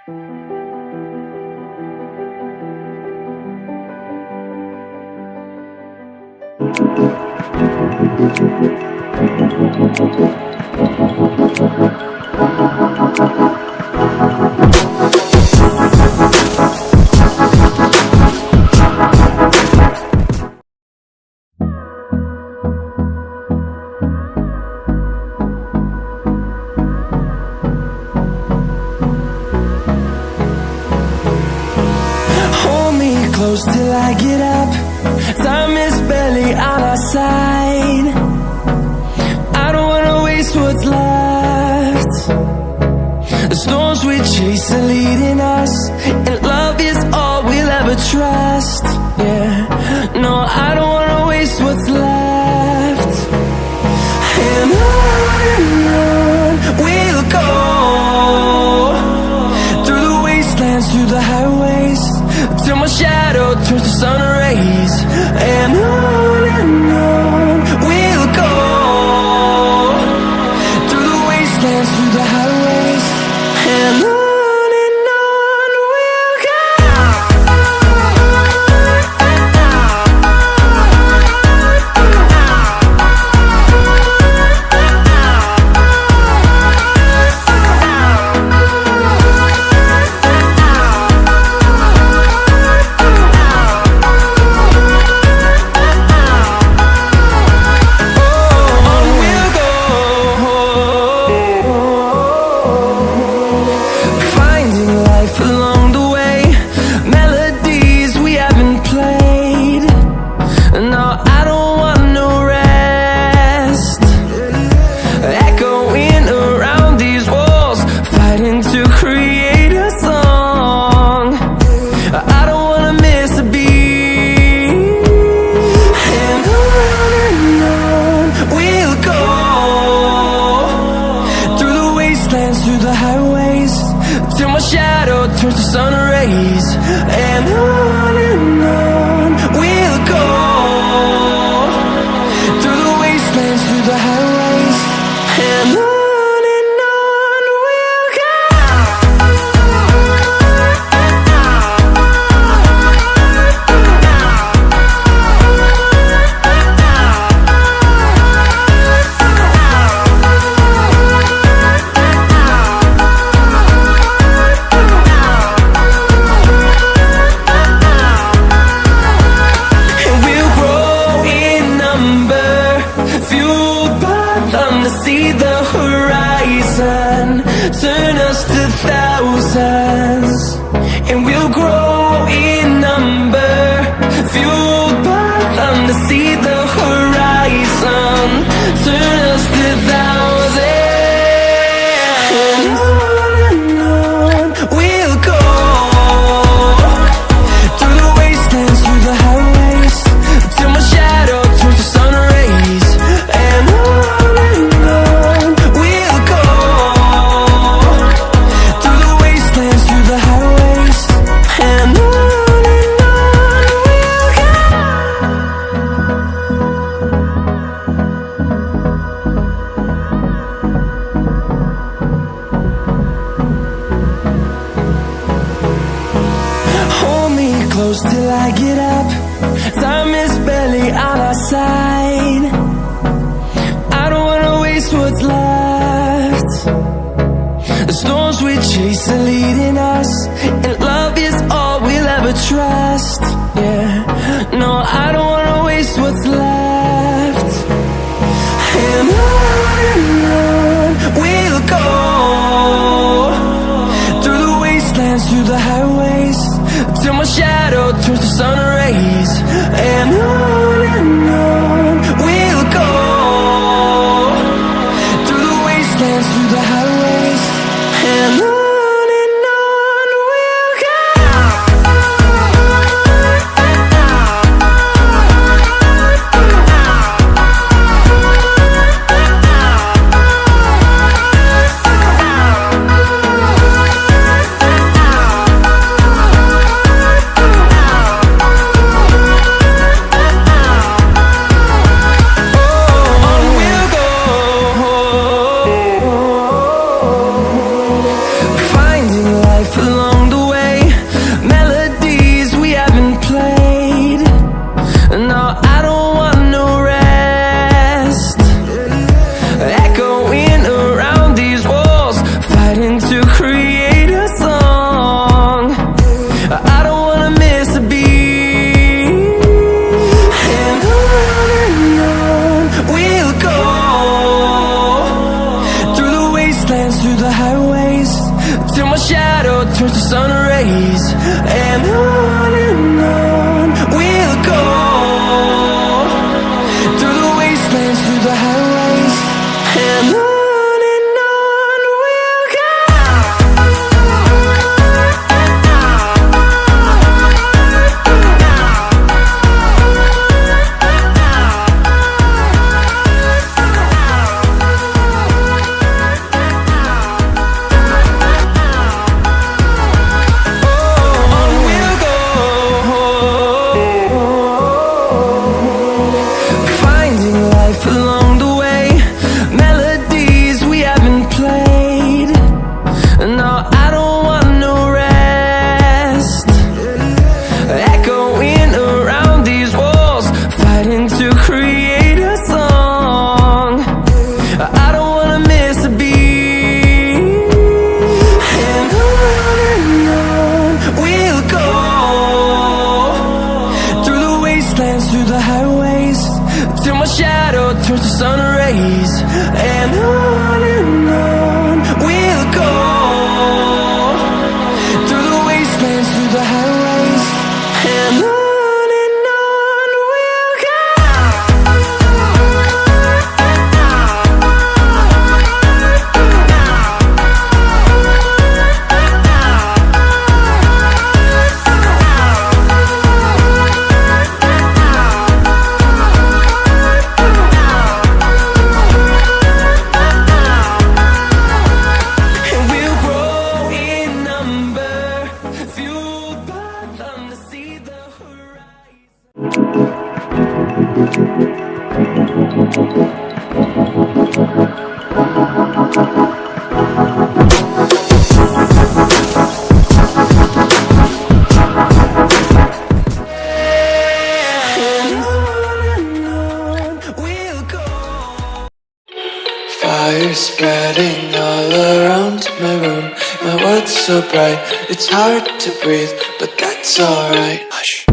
Hold me close till I get up. Time is barely on our side. I don't wanna waste what's left. The storms we chase are leading us, and love is all we'll ever trust. Yeah, no, I don't wanna waste what's left. And on we'll go, through the wastelands, through the highways, till my shadow turns to sun rays. And on we'll go, through the wastelands, through the highways, and on we'll go. Through the highways, till my shadow turns to sun rays. And on we'll go, through the wastelands, through the highways, and on we'll go. See the horizon, turn us to thousands, and we'll grow in number, fueled by them to see the horizon, turn us to thousands. And on we'll go, through the wastelands, through the highways, till my shadow turns to sun rays. And close till I get up. Time is barely on our side. I don't wanna waste what's left. The storms we chase are leading us, and love is all we'll ever trust. Yeah, no, I don't wanna waste what's left. And on we'll go, through the wastelands, through the highways, till my shadow turns to sun rays. And on we'll go, through the wastelands, through the highways, and on we'll go. highways, till my shadow turns to sun rays. And on we'll go, through the wastelands, through the highways. And on we'll go. Along the way, melodies we haven't played. No, I don't want no rest, echoing around these walls, fighting to create a song. I don't wanna miss a beat. And on we'll go, through the wastelands, through the highways, till my shadow turns to sun rays. And on we'll go, through the wastelands, through the highways. And on we'll go. Fire spreading all around my room. My world's so bright, it's hard to breathe, but that's alright. Hush.